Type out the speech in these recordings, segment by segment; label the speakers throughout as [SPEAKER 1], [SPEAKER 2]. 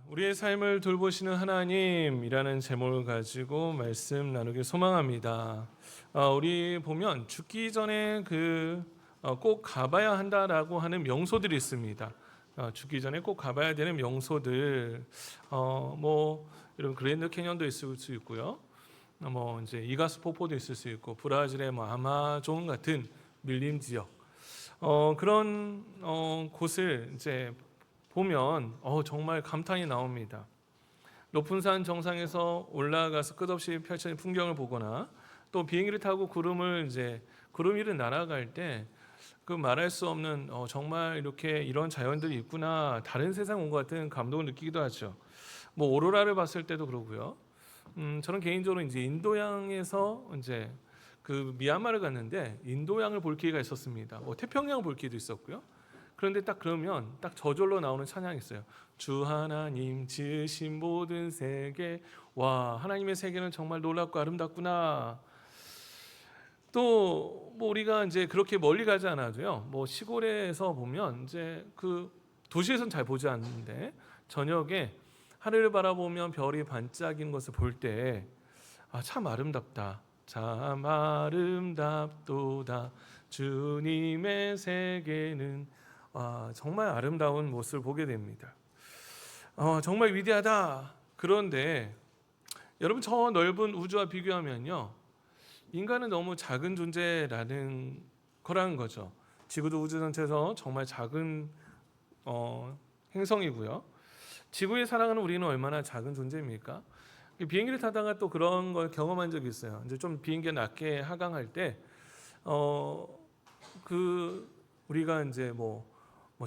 [SPEAKER 1] 우리의 삶을 돌보시는 하나님이라는 제목을 가지고 말씀 나누길 소망합니다. 우리 보면 죽기 전에 꼭 가봐야 한다라고 하는 명소들이 있습니다. 죽기 전에 꼭 가봐야 되는 명소들, 이런 그랜드 캐년도 있을 수 있고요. 이제 이가스 폭포도 있을 수 있고 브라질의 아마존 같은 밀림 지역, 그런 곳을 이제 보면 정말 감탄이 나옵니다. 높은 산 정상에서 올라가서 끝없이 펼쳐진 풍경을 보거나 또 비행기를 타고 구름 위를 날아갈 때 그 말할 수 없는 정말 이렇게 이런 자연들이 있구나, 다른 세상 온 것 같은 감동을 느끼기도 하죠. 오로라를 봤을 때도 그러고요. 저는 개인적으로 이제 인도양에서 이제 그 미얀마를 갔는데 인도양을 볼 기회가 있었습니다. 태평양을 볼 기회도 있었고요. 그런데 딱 그러면 딱 저절로 나오는 찬양이 있어요. 주 하나님 지으신 모든 세계, 와, 하나님의 세계는 정말 놀랍고 아름답구나. 또 우리가 이제 그렇게 멀리 가지 않아도요. 시골에서 보면 이제 그 도시에서는 잘 보지 않는데 저녁에 하늘을 바라보면 별이 반짝이는 것을 볼 때 참 아름답다. 참 아름답도다. 주님의 세계는 정말 아름다운 모습을 보게 됩니다. 정말 위대하다. 그런데 여러분, 저 넓은 우주와 비교하면요, 인간은 너무 작은 존재라는 거라는 거죠. 지구도 우주 전체에서 정말 작은 행성이고요. 지구에 살아가는 우리는 얼마나 작은 존재입니까? 비행기를 타다가 또 그런 걸 경험한 적이 있어요. 이제 좀 비행기가 낮게 하강할 때 우리가 이제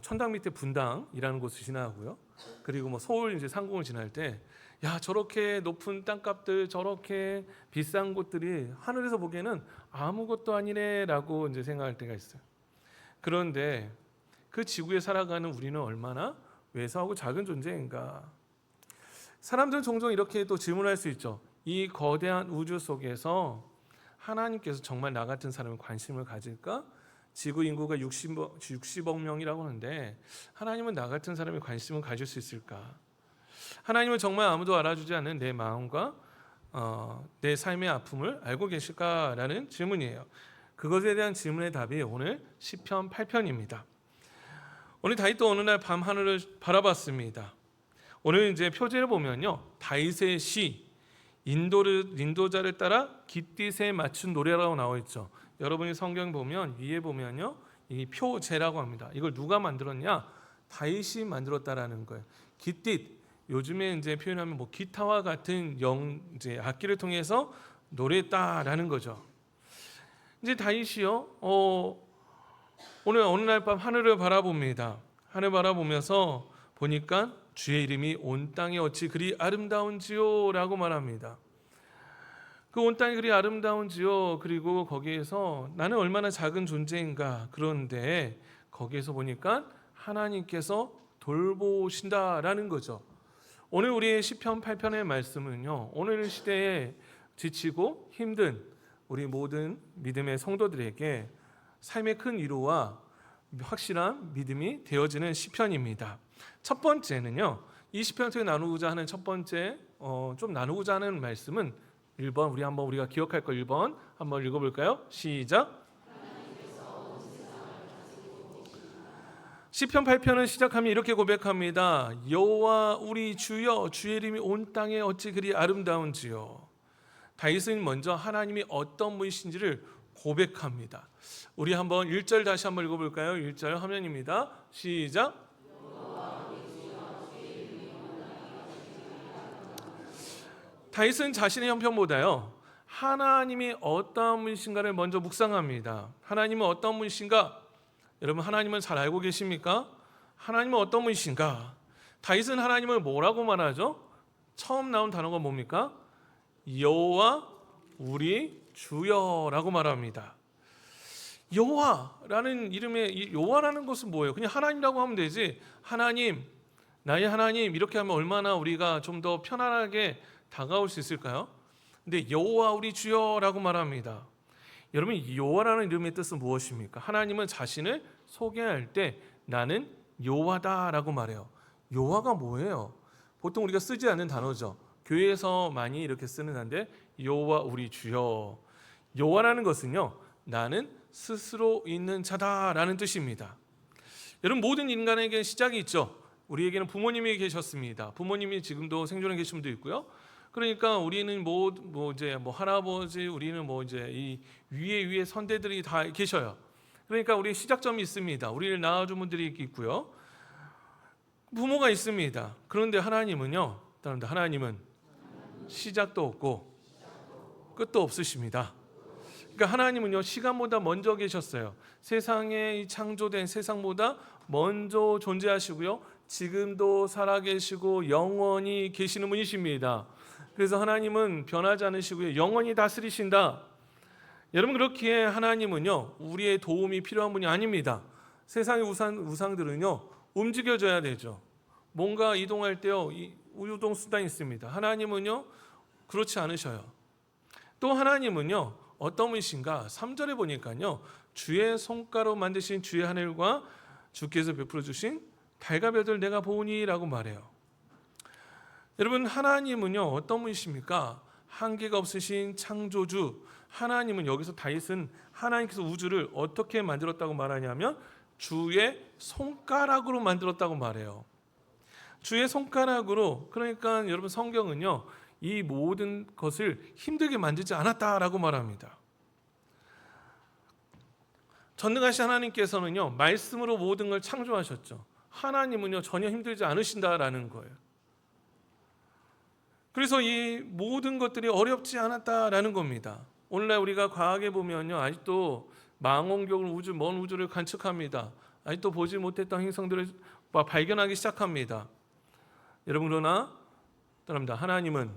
[SPEAKER 1] 천당 밑에 분당이라는 곳을 지나고요. 그리고 서울 이제 상공을 지날 때, 야, 저렇게 높은 땅값들, 저렇게 비싼 곳들이 하늘에서 보기에는 아무것도 아니네라고 이제 생각할 때가 있어요. 그런데 그 지구에 살아가는 우리는 얼마나 왜소하고 작은 존재인가? 사람들은 종종 이렇게 또 질문할 수 있죠. 이 거대한 우주 속에서 하나님께서 정말 나 같은 사람에 관심을 가질까? 지구 인구가 60억 명이라고 하는데 하나님은 나 같은 사람에 관심을 가질 수 있을까? 하나님은 정말 아무도 알아주지 않는 내 마음과 내 삶의 아픔을 알고 계실까라는 질문이에요. 그것에 대한 질문의 답이 오늘 시편 8편입니다. 오늘 다윗도 어느 날 밤 하늘을 바라봤습니다. 오늘 이제 표제를 보면요, 다윗의 시, 인도자를 따라 깃딧에 맞춘 노래라고 나와 있죠. 여러분이 성경 보면 위에 보면요, 이 표제라고 합니다. 이걸 누가 만들었냐? 다윗이 만들었다라는 거예요. 깃딧, 요즘에 이제 표현하면 기타와 같은 이제 악기를 통해서 노래했다라는 거죠. 이제 다윗이요, 오늘 어느 날 밤 하늘을 바라봅니다. 하늘 바라보면서 보니까 주의 이름이 온 땅에 어찌 그리 아름다운지요라고 말합니다. 그 온 땅이 그리 아름다운지요. 그리고 거기에서 나는 얼마나 작은 존재인가. 그런데 거기에서 보니까 하나님께서 돌보신다라는 거죠. 오늘 우리의 시편 8편의 말씀은요, 오늘 시대에 지치고 힘든 우리 모든 믿음의 성도들에게 삶의 큰 위로와 확실한 믿음이 되어지는 시편입니다. 첫 번째는요, 이 시편을 통해 나누고자 하는 첫 번째 좀 나누고자 하는 말씀은 1번, 우리가 기억할 거 1번 한번 읽어볼까요? 시작. 시편 8편은 시작하면 이렇게 고백합니다. 여호와 우리 주여, 주의 이름이 온 땅에 어찌 그리 아름다운지요. 다윗은 먼저 하나님이 어떤 분이신지를 고백합니다. 우리 한번 1절 다시 한번 읽어볼까요? 1절 화면입니다. 시작. 다윗은 자신의 형편보다요, 하나님이 어떤 분이신가를 먼저 묵상합니다. 하나님은 어떤 분이신가? 여러분, 하나님은 잘 알고 계십니까? 하나님은 어떤 분이신가? 다윗은 하나님을 뭐라고 말하죠? 처음 나온 단어가 뭡니까? 여호와 우리 주여라고 말합니다. 여호와라는 이름의 여호와라는 것은 뭐예요? 그냥 하나님이라고 하면 되지, 하나님, 나의 하나님 이렇게 하면 얼마나 우리가 좀 더 편안하게 다가올 수 있을까요? 근데 여호와 우리 주여라고 말합니다. 여러분, 여호와라는 이름의 뜻은 무엇입니까? 하나님은 자신을 소개할 때 나는 여호와다라고 말해요. 여호와가 뭐예요? 보통 우리가 쓰지 않는 단어죠. 교회에서 많이 이렇게 쓰는 단어인데 여호와 우리 주여. 여호와라는 것은요, 나는 스스로 있는 자다라는 뜻입니다. 여러분, 모든 인간에게는 시작이 있죠. 우리에게는 부모님이 계셨습니다. 부모님이 지금도 생존해 계신 분도 있고요. 그러니까 우리는 이제 할아버지, 우리는 이제 이 위에 선대들이 다 계셔요. 그러니까 우리 시작점이 있습니다. 우리를 낳아준 분들이 있고요. 부모가 있습니다. 그런데 하나님은요, 하나님은 시작도 없고 끝도 없으십니다. 그러니까 하나님은요, 시간보다 먼저 계셨어요. 세상에 창조된 세상보다 먼저 존재하시고요, 지금도 살아계시고 영원히 계시는 분이십니다. 그래서 하나님은 변하지 않으시고요, 영원히 다스리신다. 여러분, 그렇기에 하나님은요, 우리의 도움이 필요한 분이 아닙니다. 세상의 우상들은요, 움직여져야 되죠. 뭔가 이동할 때요, 이동 수단이 있습니다. 하나님은요, 그렇지 않으셔요. 또 하나님은요, 어떤 분이신가? 3절에 보니까요, 주의 손가락으로 만드신 주의 하늘과 주께서 베풀어 주신 달과 별들 내가 보니라고 말해요. 여러분, 하나님은요, 어떤 분이십니까? 한계가 없으신 창조주. 하나님은, 여기서 다윗은 하나님께서 우주를 어떻게 만들었다고 말하냐면 주의 손가락으로 만들었다고 말해요. 주의 손가락으로. 그러니까 여러분, 성경은요, 이 모든 것을 힘들게 만들지 않았다라고 말합니다. 전능하신 하나님께서는요, 말씀으로 모든 걸 창조하셨죠. 하나님은요, 전혀 힘들지 않으신다라는 거예요. 그래서 이 모든 것들이 어렵지 않았다라는 겁니다. 오늘날 우리가 과학에 보면요, 아직도 망원경으로 먼 우주를 관측합니다. 아직도 보지 못했던 행성들을 발견하기 시작합니다. 여러분, 그러나 하나님은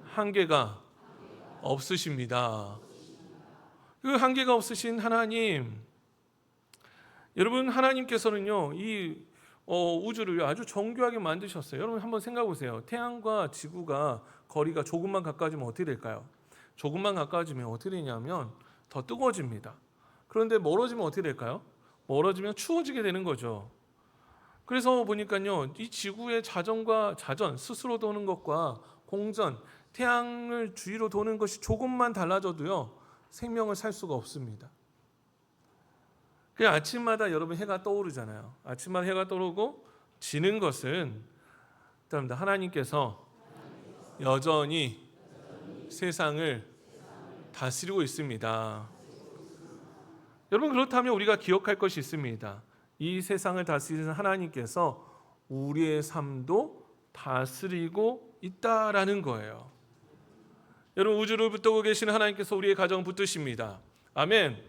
[SPEAKER 1] 한계가 없으십니다. 그 한계가 없으신 하나님, 여러분, 하나님께서는요, 이 우주를 아주 정교하게 만드셨어요. 여러분, 한번 생각해 보세요. 태양과 지구가 거리가 조금만 가까워지면 어떻게 될까요? 조금만 가까워지면 어떻게 되냐면 더 뜨거워집니다. 그런데 멀어지면 어떻게 될까요? 멀어지면 추워지게 되는 거죠. 그래서 보니까요, 이 지구의 자전 스스로 도는 것과 공전, 태양을 주위로 도는 것이 조금만 달라져도요, 생명을 살 수가 없습니다. 그 아침마다 여러분 해가 떠오르잖아요. 아침마다 해가 떠오르고 지는 것은 하나님께서 여전히 세상을 다스리고 있습니다. 여러분, 그렇다면 우리가 기억할 것이 있습니다. 이 세상을 다스리는 하나님께서 우리의 삶도 다스리고 있다라는 거예요. 여러분, 우주를 붙들고 계시는 하나님께서 우리의 가정을 붙드십니다. 아멘.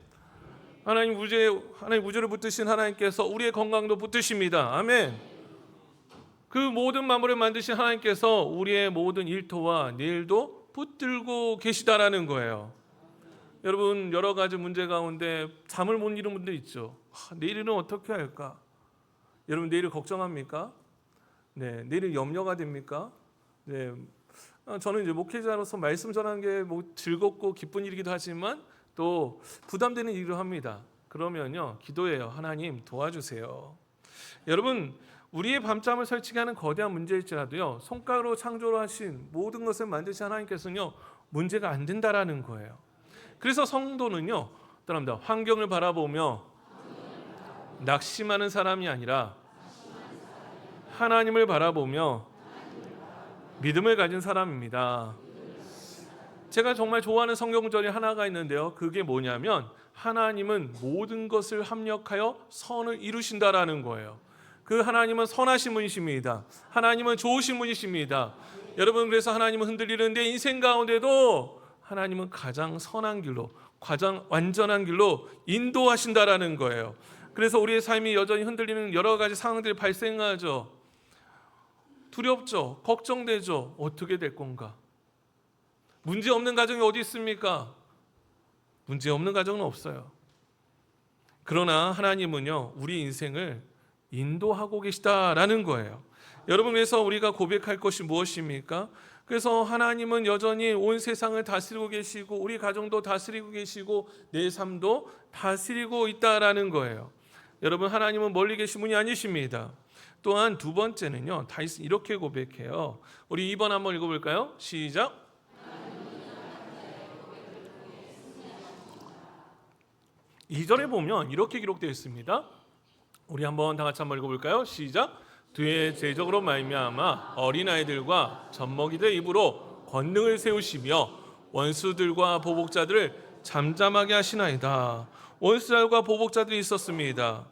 [SPEAKER 1] 하나님 우주를 붙드신 하나님께서 우리의 건강도 붙드십니다. 아멘. 그 모든 만물을 만드신 하나님께서 우리의 모든 일터와 내일도 붙들고 계시다라는 거예요. 여러분, 여러 가지 문제 가운데 잠을 못 이루는 분들 있죠. 내일은 어떻게 할까? 여러분, 내일을 걱정합니까? 네, 내일은 염려가 됩니까? 네, 저는 이제 목회자로서 말씀 전하는 게 즐겁고 기쁜 일이기도 하지만 또 부담되는 일을 합니다. 그러면요, 기도해요. 하나님 도와주세요. 여러분, 우리의 밤잠을 설치게 하는 거대한 문제일지라도요, 손가락으로 창조를 하신 모든 것을 만드신 하나님께서는요, 문제가 안 된다라는 거예요. 그래서 성도는요, 환경을 바라보며 낙심하는 사람이 아니라 하나님을 바라보며 믿음을 가진 사람입니다. 제가 정말 좋아하는 성경절이 하나가 있는데요, 그게 뭐냐면 하나님은 모든 것을 합력하여 선을 이루신다라는 거예요. 그 하나님은 선하신 분이십니다. 하나님은 좋으신 분이십니다. 여러분, 그래서 하나님은 흔들리는데 인생 가운데도 하나님은 가장 선한 길로, 가장 완전한 길로 인도하신다라는 거예요. 그래서 우리의 삶이 여전히 흔들리는 여러 가지 상황들이 발생하죠. 두렵죠. 걱정되죠. 어떻게 될 건가? 문제 없는 가정이 어디 있습니까? 문제 없는 가정은 없어요. 그러나 하나님은요, 우리 인생을 인도하고 계시다라는 거예요. 여러분, 그래서 우리가 고백할 것이 무엇입니까? 그래서 하나님은 여전히 온 세상을 다스리고 계시고 우리 가정도 다스리고 계시고 내 삶도 다스리고 있다라는 거예요. 여러분, 하나님은 멀리 계신 분이 아니십니다. 또한 두 번째는요, 다윗은 이렇게 고백해요. 우리 2번 한번 읽어볼까요? 시작. 2절에 보면 이렇게 기록되어 있습니다. 우리 한번 다 같이 한번 읽어볼까요? 시작. 뒤에 제적으로 말미암아 어린아이들과 젖먹이들 입으로 권능을 세우시며 원수들과 보복자들을 잠잠하게 하시나이다. 원수들과 보복자들이 있었습니다.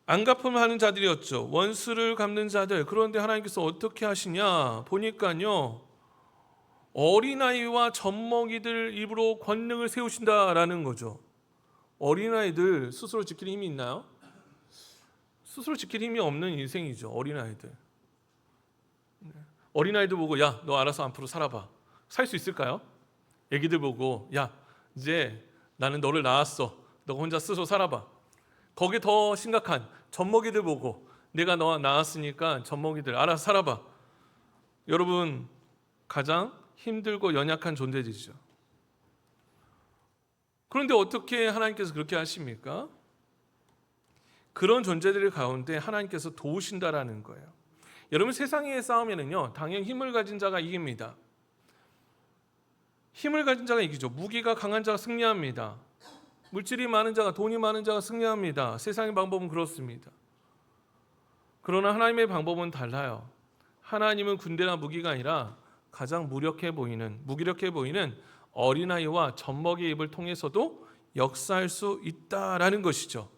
[SPEAKER 1] 안갚음을 하는 자들이었죠. 원수를 갚는 자들. 그런데 하나님께서 어떻게 하시냐 보니까요, 어린아이와 젖먹이들 입으로 권능을 세우신다라는 거죠. 어린아이들 스스로 지킬 힘이 있나요? 스스로 지킬 힘이 없는 인생이죠. 어린아이들. 어린아이들 보고 야, 너 알아서 앞으로 살아봐. 살 수 있을까요? 애기들 보고 야, 이제 나는 너를 낳았어. 너 혼자 스스로 살아봐. 거기 더 심각한 젖먹이들 보고 내가 너 낳았으니까 젖먹이들 알아서 살아봐. 여러분, 가장 힘들고 연약한 존재들이죠. 그런데 어떻게 하나님께서 그렇게 하십니까? 그런 존재들 가운데 하나님께서 도우신다라는 거예요. 여러분, 세상의 싸움에는요, 당연히 힘을 가진 자가 이깁니다. 힘을 가진 자가 이기죠. 무기가 강한 자가 승리합니다. 물질이 많은 자가, 돈이 많은 자가 승리합니다. 세상의 방법은 그렇습니다. 그러나 하나님의 방법은 달라요. 하나님은 군대나 무기가 아니라 가장 무기력해 보이는 어린아이와 젖먹이 입을 통해서도 역사할 수 있다라는 것이죠.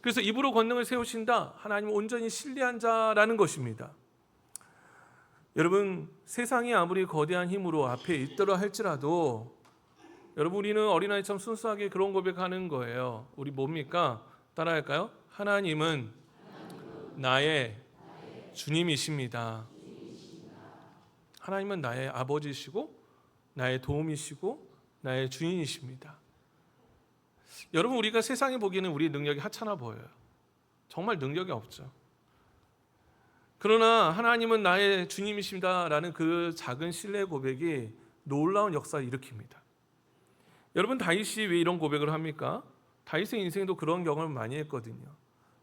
[SPEAKER 1] 그래서 입으로 권능을 세우신다. 하나님은 온전히 신뢰한 자라는 것입니다. 여러분, 세상이 아무리 거대한 힘으로 앞에 있더라 할지라도 여러분, 우리는 어린아이처럼 순수하게 그런 고백하는 거예요. 우리 뭡니까? 따라할까요? 하나님은 나의 주님이십니다. 하나님은 나의 아버지시고 나의 도움이시고 나의 주인이십니다. 여러분, 우리가 세상에 보기에는 우리 능력이 하찮아 보여요. 정말 능력이 없죠. 그러나 하나님은 나의 주님이십니다라는 그 작은 신뢰 고백이 놀라운 역사를 일으킵니다. 여러분, 다윗이 왜 이런 고백을 합니까? 다윗의 인생도 그런 경험을 많이 했거든요.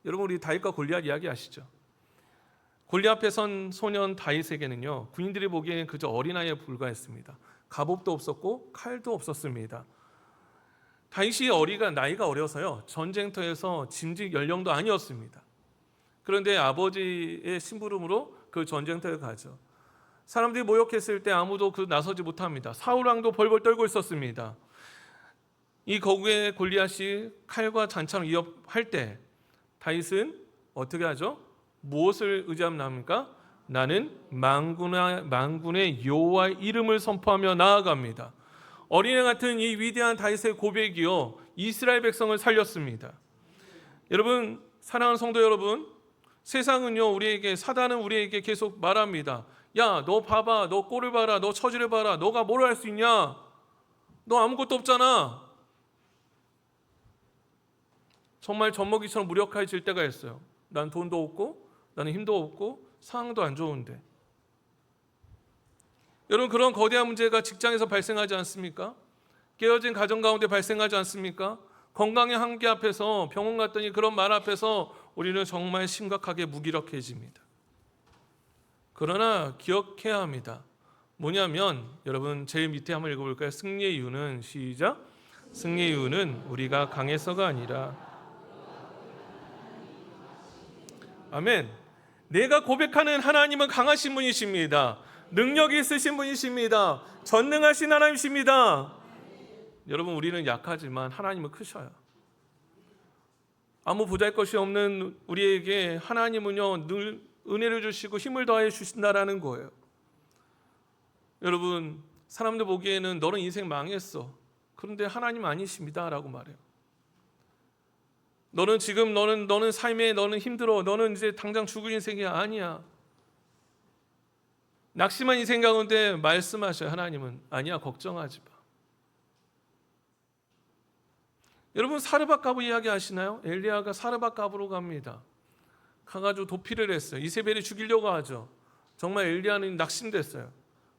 [SPEAKER 1] 여러분, 우리 다윗과 골리앗 이야기 아시죠? 골리앗 앞에 선 소년 다윗에게는요, 군인들이 보기에는 그저 어린아이에 불과했습니다. 갑옷도 없었고 칼도 없었습니다. 다윗이 나이가 어려서요, 전쟁터에서 진직 연령도 아니었습니다. 그런데 아버지의 심부름으로 그 전쟁터에 가죠. 사람들이 모욕했을 때 아무도 나서지 못합니다. 사울 왕도 벌벌 떨고 있었습니다. 이 거구에 골리앗이 칼과 잔창을 위협할 때 다윗은 어떻게 하죠? 무엇을 의지합니까? 나는 만군의 여호와의 이름을 선포하며 나아갑니다. 어린애 같은 이 위대한 다윗의 고백이요, 이스라엘 백성을 살렸습니다. 여러분, 사랑하는 성도 여러분, 세상은요, 사단은 우리에게 계속 말합니다. 야, 너 봐봐, 너 꼴을 봐라, 너 처지를 봐라, 너가 뭘 할 수 있냐? 너 아무것도 없잖아. 정말 젖먹이처럼 무력해질 때가 있어요. 난 돈도 없고 나는 힘도 없고 상황도 안 좋은데. 여러분, 그런 거대한 문제가 직장에서 발생하지 않습니까? 깨어진 가정 가운데 발생하지 않습니까? 건강의 한계 앞에서 병원 갔더니 그런 말 앞에서 우리는 정말 심각하게 무기력해집니다. 그러나 기억해야 합니다. 뭐냐면, 여러분, 제일 밑에 한번 읽어볼까요? 승리의 이유는, 시작. 승리의 이유는 우리가 강해서가 아니라, 아멘. 내가 고백하는 하나님은 강하신 분이십니다. 능력이 있으신 분이십니다. 전능하신 하나님이십니다. 여러분, 우리는 약하지만 하나님은 크셔요. 아무 보잘것이 없는 우리에게 하나님은요, 늘 은혜를 주시고 힘을 더해 주신다라는 거예요. 여러분, 사람들 보기에는 너는 인생 망했어. 그런데 하나님 아니십니다라고 말해요. 너는 지금 너는 삶에 너는 힘들어. 너는 이제 당장 죽을 인생이 아니야. 낙심한 인생 가운데 말씀하셔요. 하나님은 아니야, 걱정하지 마. 여러분, 사르밧갑을 이야기하시나요? 엘리야가 사르밧갑으로 갑니다. 가가지고 도피를 했어요. 이세벨이 죽이려고 하죠. 정말 엘리야는 낙심됐어요.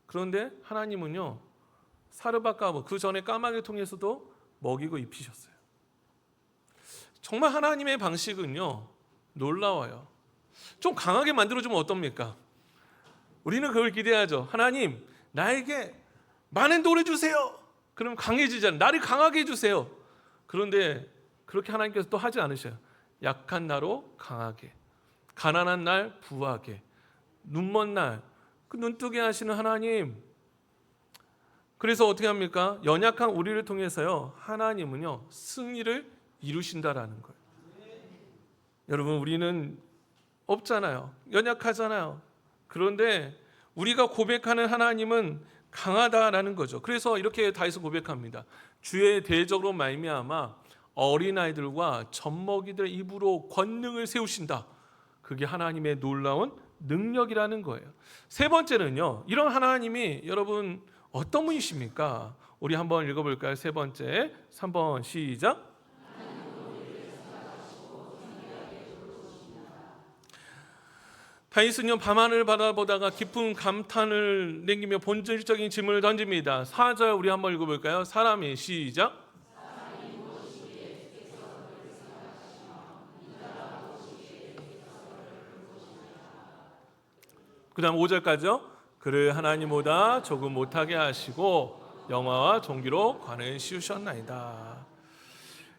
[SPEAKER 1] 그런데 하나님은요, 사르밧갑을 그 전에 까마귀를 통해서도 먹이고 입히셨어요. 정말 하나님의 방식은요 놀라워요. 좀 강하게 만들어주면 어떻습니까? 우리는 그걸 기대하죠. 하나님, 나에게 많은 돌을 주세요. 그럼 강해지잖아요. 나를 강하게 해주세요. 그런데 그렇게 하나님께서 또 하지 않으셔요. 약한 나로 강하게, 가난한 날 부하게, 눈먼 날 그 눈뜨게 하시는 하나님. 그래서 어떻게 합니까? 연약한 우리를 통해서요 하나님은요 승리를 이루신다라는 거예요. 여러분, 우리는 없잖아요. 연약하잖아요. 그런데 우리가 고백하는 하나님은 강하다라는 거죠. 그래서 이렇게 다윗은 고백합니다. 주의 대적으로 말미암아 어린아이들과 젖먹이들 입으로 권능을 세우신다. 그게 하나님의 놀라운 능력이라는 거예요. 세 번째는요, 이런 하나님이 여러분 어떤 분이십니까? 우리 한번 읽어볼까요? 세 번째 3번 시작. 다윗은요 밤하늘을 바라보다가 깊은 감탄을 남기며 본질적인 질문을 던집니다. 4절 우리 한번 읽어볼까요? 사람이 시작. 그 다음 5절까지요. 그를 하나님보다 조금 못하게 하시고 영화와 종기로 관을 씌우셨나이다.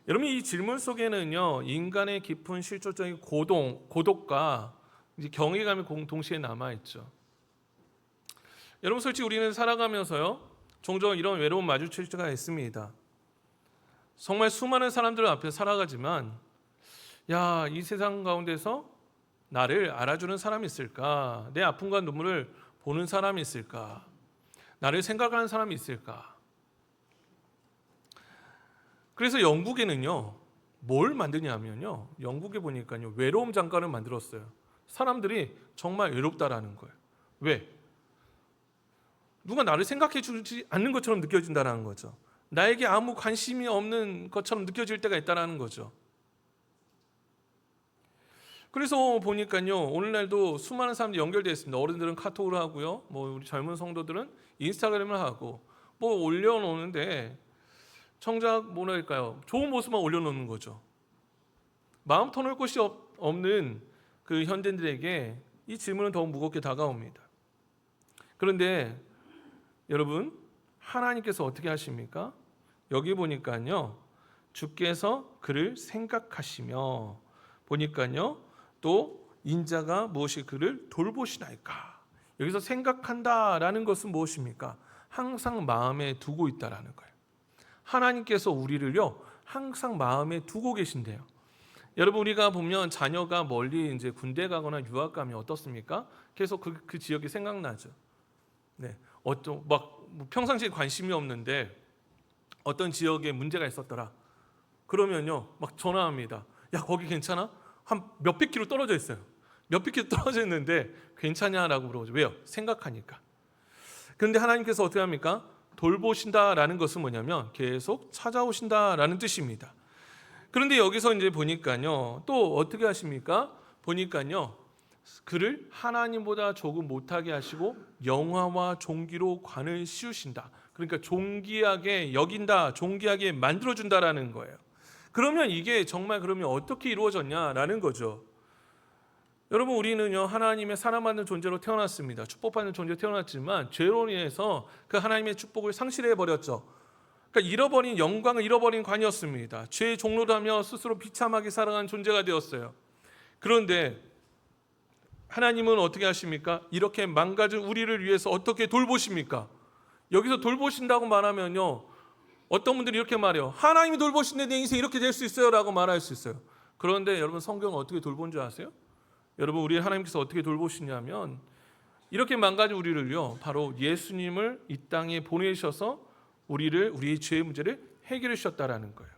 [SPEAKER 1] 여러분, 이 질문 속에는요 인간의 깊은 실존적인 고독과 이제 경외감이 동시에 남아있죠. 여러분, 솔직히 우리는 살아가면서요 종종 이런 외로움 마주칠 때가 있습니다. 정말 수많은 사람들 앞에 살아가지만 야, 이 세상 가운데서 나를 알아주는 사람이 있을까? 내 아픔과 눈물을 보는 사람이 있을까? 나를 생각하는 사람이 있을까? 그래서 영국에는요 뭘 만드냐면요, 영국에 보니까요 외로움 장관을 만들었어요. 사람들이 정말 외롭다라는 거예요. 왜? 누가 나를 생각해 주지 않는 것처럼 느껴진다는 거죠. 나에게 아무 관심이 없는 것처럼 느껴질 때가 있다는 거죠. 그래서 보니까요 오늘날도 수많은 사람들이 연결되어 있습니다. 어른들은 카톡을 하고요, 뭐 우리 젊은 성도들은 인스타그램을 하고 뭐 올려놓는데 정작 뭐랄까요, 좋은 모습만 올려놓는 거죠. 마음 터놓을 곳이 없는 그 현대인들에게 이 질문은 더욱 무겁게 다가옵니다. 그런데 여러분, 하나님께서 어떻게 하십니까? 여기 보니까요 주께서 그를 생각하시며 보니까요 또 인자가 무엇이 그를 돌보시나이까. 여기서 생각한다라는 것은 무엇입니까? 항상 마음에 두고 있다라는 거예요. 하나님께서 우리를요 항상 마음에 두고 계신대요. 여러분, 우리가 보면 자녀가 멀리 이제 군대 가거나 유학 가면 어떻습니까? 계속 그 지역이 생각나죠. 네, 막 평상시에 관심이 없는데 어떤 지역에 문제가 있었더라. 그러면요 막 전화합니다. 야, 거기 괜찮아? 한 몇백 킬로 떨어져 있어요. 몇백 킬로 떨어져 있는데 괜찮냐라고 물어보죠. 왜요? 생각하니까. 그런데 하나님께서 어떻게 합니까? 돌보신다라는 것은 뭐냐면 계속 찾아오신다라는 뜻입니다. 그런데 여기서 이제 보니까요 또 어떻게 하십니까? 보니까요 그를 하나님보다 조금 못하게 하시고 영화와 종기로 관을 씌우신다. 그러니까 존귀하게 여긴다, 존귀하게 만들어준다라는 거예요. 그러면 이게 정말 그러면 어떻게 이루어졌냐라는 거죠. 여러분, 우리는요 하나님의 사랑받는 존재로 태어났습니다. 축복받는 존재로 태어났지만 죄로 인해서 그 하나님의 축복을 상실해 버렸죠. 그러니까 잃어버린 영광을 잃어버린 관이었습니다. 죄의 종로라며 스스로 비참하게 살아간 존재가 되었어요. 그런데 하나님은 어떻게 하십니까? 이렇게 망가진 우리를 위해서 어떻게 돌보십니까? 여기서 돌보신다고 말하면요 어떤 분들이 이렇게 말해요. 하나님이 돌보신데 내 인생 이렇게 될 수 있어요 라고 말할 수 있어요. 그런데 여러분, 성경은 어떻게 돌본 줄 아세요? 여러분, 우리 하나님께서 어떻게 돌보시냐면 이렇게 망가진 우리를요 바로 예수님을 이 땅에 보내셔서 우리의 죄의 문제를 해결해 주셨다라는 거예요.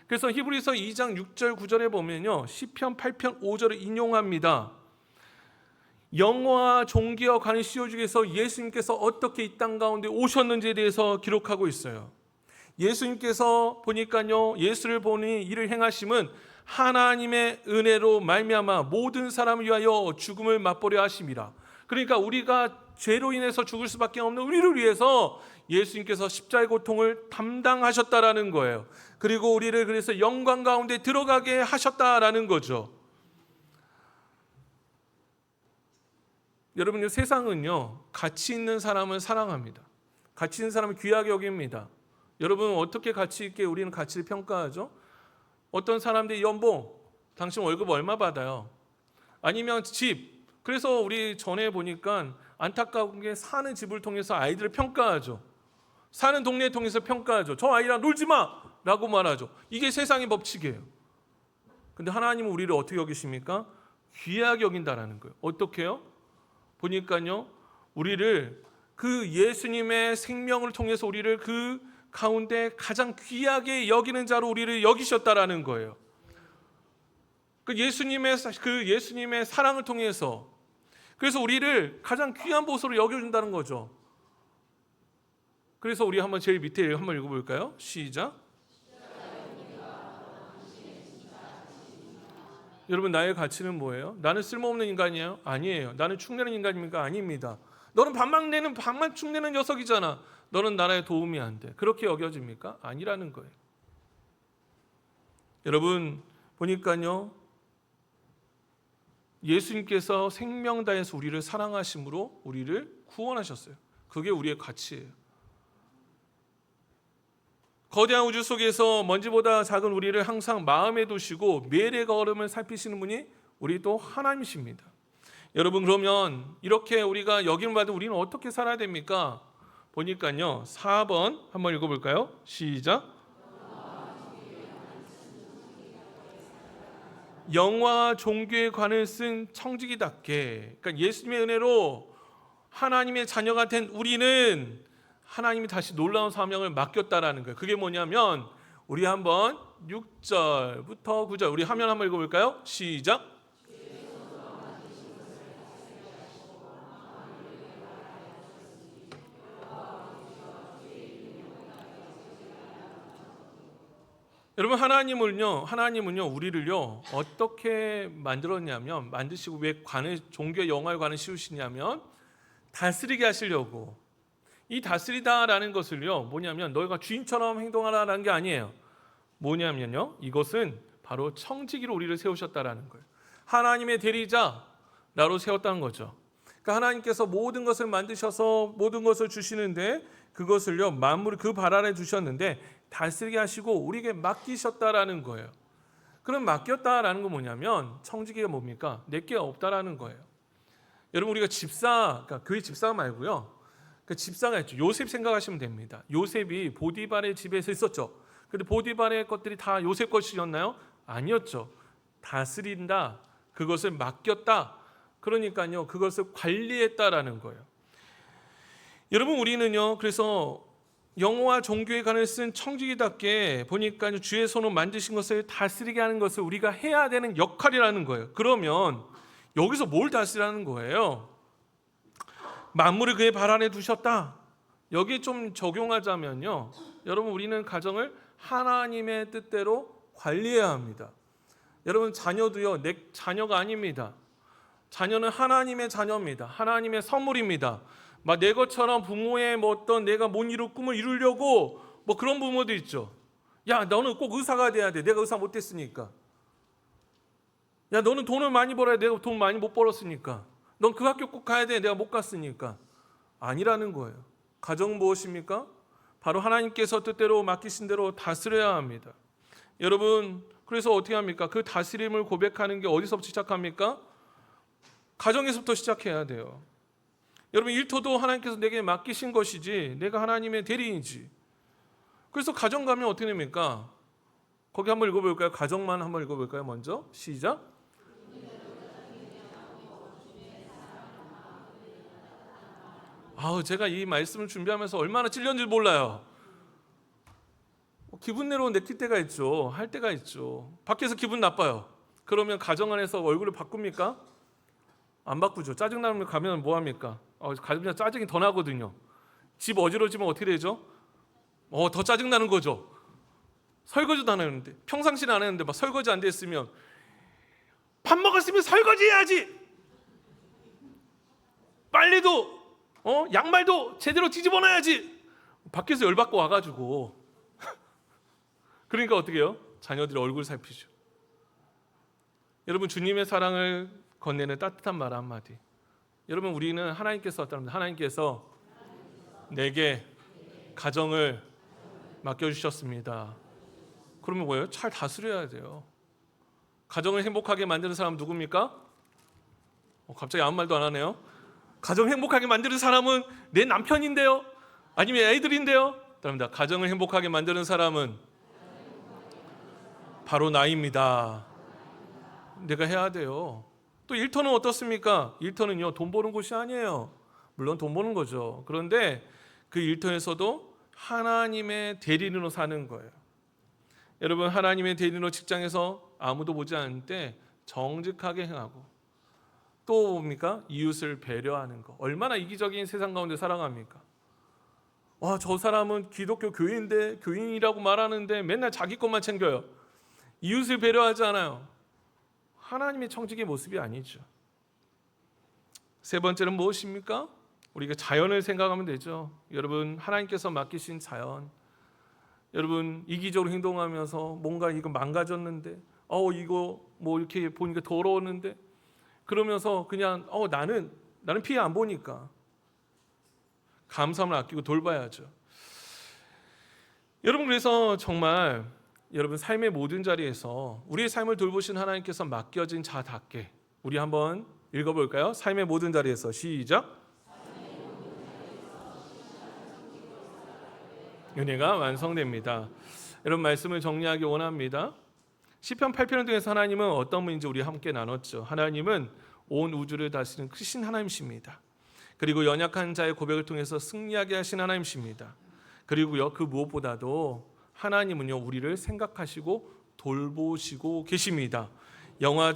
[SPEAKER 1] 그래서 히브리서 2장 6절 9절에 보면요 시편 8편 5절을 인용합니다. 영화와 종기와 관을 씌워주기 위해서 예수님께서 어떻게 이 땅 가운데 오셨는지에 대해서 기록하고 있어요. 예수님께서 보니까요 예수를 보니 이를 행하심은 하나님의 은혜로 말미암아 모든 사람을 위하여 죽음을 맛보려 하심이라. 그러니까 우리가 죄로 인해서 죽을 수밖에 없는 우리를 위해서 예수님께서 십자가의 고통을 담당하셨다라는 거예요. 그리고 우리를 그래서 영광 가운데 들어가게 하셨다라는 거죠. 여러분, 세상은요, 가치 있는 사람을 사랑합니다. 가치 있는 사람을 귀하게 여깁니다. 여러분, 어떻게 가치 있게 우리는 가치를 평가하죠? 어떤 사람들이 연봉, 당신 월급 얼마 받아요? 아니면 집. 그래서 우리 전에 보니까 안타까운 게 사는 집을 통해서 아이들을 평가하죠. 사는 동네를 통해서 평가하죠. 저 아이랑 놀지 마! 라고 말하죠. 이게 세상의 법칙이에요. 근데 하나님은 우리를 어떻게 여기십니까? 귀하게 여긴다라는 거예요. 어떻게 해요? 보니까요, 우리를 그 예수님의 생명을 통해서 우리를 그 가운데 가장 귀하게 여기는 자로 우리를 여기셨다라는 거예요. 그 예수님의 사랑을 통해서, 그래서 우리를 가장 귀한 보석으로 여겨준다는 거죠. 그래서 우리 한번 제일 밑에 한번 읽어볼까요? 시작. 여러분, 나의 가치는 뭐예요? 나는 쓸모없는 인간이에요? 아니에요. 나는 축내는 인간입니까? 아닙니다. 너는 반만 축내는 녀석이잖아. 너는 나라에 도움이 안 돼. 그렇게 여겨집니까? 아니라는 거예요. 여러분, 보니까요, 예수님께서 생명 다해서 우리를 사랑하심으로 우리를 구원하셨어요. 그게 우리의 가치예요. 거대한 우주 속에서 먼지보다 작은 우리를 항상 마음에 두시고 매일의 걸음을 살피시는 분이 우리 또 하나님이십니다. 여러분, 그러면 이렇게 우리가 여김을 받은 우리는 어떻게 살아야 됩니까? 보니까요, 4번 한번 읽어볼까요? 시작. 영화와 종교의 관을 쓴 청지기답게. 그러니까 예수님의 은혜로 하나님의 자녀가 된 우리는 하나님이 다시 놀라운 사명을 맡겼다라는 거예요. 그게 뭐냐면, 우리 한번 6절부터 9절 우리 화면 한번 읽어볼까요? 시작. 여러분, 하나님은요 우리를요 어떻게 만들었냐면, 만드시고 왜 종교 영화의 관을 씌우시냐면 다스리게 하시려고. 이 다스리다라는 것을요 뭐냐면 너희가 주인처럼 행동하라는 게 아니에요. 뭐냐면요, 이것은 바로 청지기로 우리를 세우셨다라는 거예요. 하나님의 대리자로 세웠다는 거죠. 그러니까 하나님께서 모든 것을 만드셔서 모든 것을 주시는데, 그것을요 만물을 그 발 아래 두셨는데 다스리게 하시고 우리에게 맡기셨다라는 거예요. 그럼 맡겼다라는 건 뭐냐면, 청지기가 뭡니까? 내게 없다라는 거예요. 여러분, 우리가 그러니까 교회 집사 말고요, 그 집사가 있죠. 요셉 생각하시면 됩니다. 요셉이 보디발의 집에서 있었죠. 근데 보디발의 것들이 다 요셉 것이었나요? 아니었죠. 다스린다, 그것을 맡겼다, 그러니까요 그것을 관리했다라는 거예요. 여러분, 우리는요 그래서 영어와 종교의 관을 쓴 청지기답게 보니까 주의 손으로 만드신 것을 다스리게 하는 것을 우리가 해야 되는 역할이라는 거예요. 그러면 여기서 뭘 다스리라는 거예요? 만물을 그의 발 아래 두셨다. 여기 좀 적용하자면요, 여러분, 우리는 가정을 하나님의 뜻대로 관리해야 합니다. 여러분, 자녀도요 내 자녀가 아닙니다. 자녀는 하나님의 자녀입니다. 하나님의 선물입니다. 막 내 것처럼 부모의 어떤 내가 못 이룰 꿈을 이루려고 그런 부모도 있죠. 야, 너는 꼭 의사가 돼야 돼. 내가 의사 못 됐으니까. 야, 너는 돈을 많이 벌어야 돼. 내가 돈 많이 못 벌었으니까. 넌 그 학교 꼭 가야 돼. 내가 못 갔으니까. 아니라는 거예요. 가정은 무엇입니까? 바로 하나님께서 뜻대로 맡기신 대로 다스려야 합니다. 여러분, 그래서 어떻게 합니까? 그 다스림을 고백하는 게 어디서부터 시작합니까? 가정에서부터 시작해야 돼요. 여러분, 일터도 하나님께서 내게 맡기신 것이지 내가 하나님의 대리인이지. 그래서 가정 가면 어떻게 됩니까? 거기 한번 읽어볼까요? 가정만 한번 읽어볼까요? 먼저 시작. 제가 이 말씀을 준비하면서 얼마나 찔렸는지 몰라요. 기분 내로 내킬 때가 있죠. 할 때가 있죠. 밖에서 기분 나빠요. 그러면 가정 안에서 얼굴을 바꿉니까? 안 바꾸죠. 짜증나면 가면 뭐 합니까? 가면 짜증이 더 나거든요. 집 어지러지면 어떻게 되죠? 더 짜증나는 거죠. 설거지도 안 하는데, 평상시는 안 했는데 막 설거지 안 됐으면 밥 먹었으면 설거지 해야지. 빨래도 양말도 제대로 뒤집어 놔야지. 밖에서 열받고 와가지고 그러니까 어떻게 해요? 자녀들이 얼굴 살피죠. 여러분, 주님의 사랑을 건네는 따뜻한 말 한마디. 여러분, 우리는 하나님께서 어떠합니까? 하나님께서 내게 가정을 맡겨주셨습니다. 그러면 뭐예요? 잘 다스려야 돼요. 가정을 행복하게 만드는 사람 누굽니까? 갑자기 아무 말도 안 하네요. 가정을 행복하게 만드는 사람은 내 남편인데요? 아니면 애들인데요? 그럽니다. 가정을 행복하게 만드는 사람은 바로 나입니다. 내가 해야 돼요. 또 일터는 어떻습니까? 일터는요, 돈 버는 곳이 아니에요. 물론 돈 버는 거죠. 그런데 그 일터에서도 하나님의 대리인으로 사는 거예요. 여러분, 하나님의 대리인으로 직장에서 아무도 보지 않을 때 정직하게 행하고, 또 뭡니까? 이웃을 배려하는 거. 얼마나 이기적인 세상 가운데 살아갑니까? 저 사람은 기독교 교인인데, 교인이라고 말하는데 맨날 자기 것만 챙겨요. 이웃을 배려하지 않아요. 하나님의 청지기의 모습이 아니죠. 세 번째는 무엇입니까? 우리가 자연을 생각하면 되죠. 여러분, 하나님께서 맡기신 자연. 여러분, 이기적으로 행동하면서 뭔가 이거 망가졌는데, 이거 뭐 이렇게 보니까 더러웠는데, 그러면서 그냥 나는 피해 안 보니까 감사함을 아끼고 돌봐야죠. 여러분, 그래서 정말 여러분 삶의 모든 자리에서 우리의 삶을 돌보신 하나님께서 맡겨진 자답게 우리 한번 읽어볼까요? 삶의 모든 자리에서 시작. 은혜가 완성됩니다. 여러분, 말씀을 정리하기 원합니다. 시편 8편을 통해서 하나님은 어떤 분인지 우리 함께 나눴죠. 하나님은 온 우주를 다스리는 크신 하나님이십니다. 그리고 연약한 자의 고백을 통해서 승리하게 하신 하나님이십니다. 그리고요, 그 무엇보다도 하나님은요, 우리를 생각하시고 돌보시고 계십니다. 영화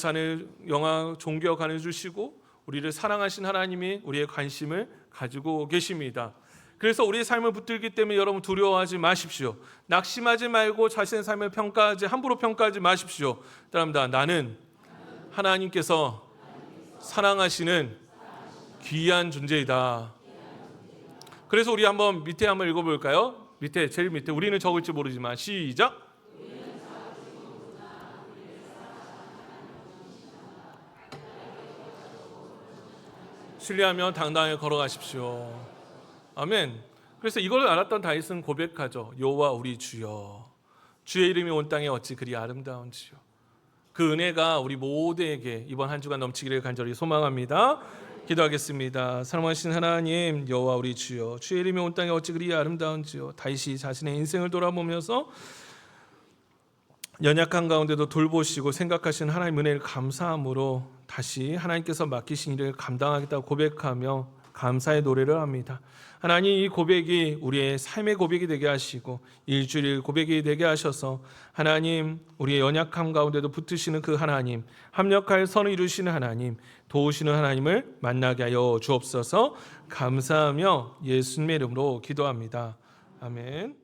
[SPEAKER 1] 종교 관을 주시고 우리를 사랑하신 하나님이 우리의 관심을 가지고 계십니다. 그래서 우리의 삶을 붙들기 때문에 여러분 두려워하지 마십시오. 낙심하지 말고 자신의 삶을 함부로 평가하지 마십시오. 따릅니다. 나는 하나님께서 사랑하시는 귀한 존재이다. 그래서 우리 한번 밑에 한번 읽어볼까요? 제일 밑에 우리는 적을지 모르지만 시작. 신뢰하며 당당하게 걸어가십시오. 아멘. 그래서 이걸 알았던 다윗은 고백하죠. 여호와 우리 주여, 주의 이름이 온 땅에 어찌 그리 아름다운지요. 그 은혜가 우리 모두에게 이번 한 주간 넘치기를 간절히 소망합니다. 기도하겠습니다. 사랑하신 하나님, 여호와 우리 주여, 주의 이름이 온 땅에 어찌 그리 아름다운지요. 다윗이 자신의 인생을 돌아보면서 연약한 가운데도 돌보시고 생각하신 하나님 은혜를 감사함으로 다시 하나님께서 맡기신 일을 감당하겠다고 고백하며 감사의 노래를 합니다. 하나님, 이 고백이 우리의 삶의 고백이 되게 하시고 일주일 고백이 되게 하셔서 하나님, 우리의 연약함 가운데도 붙으시는 그 하나님, 합력하여 선을 이루시는 하나님, 도우시는 하나님을 만나게 하여 주옵소서. 감사하며 예수님의 이름으로 기도합니다. 아멘.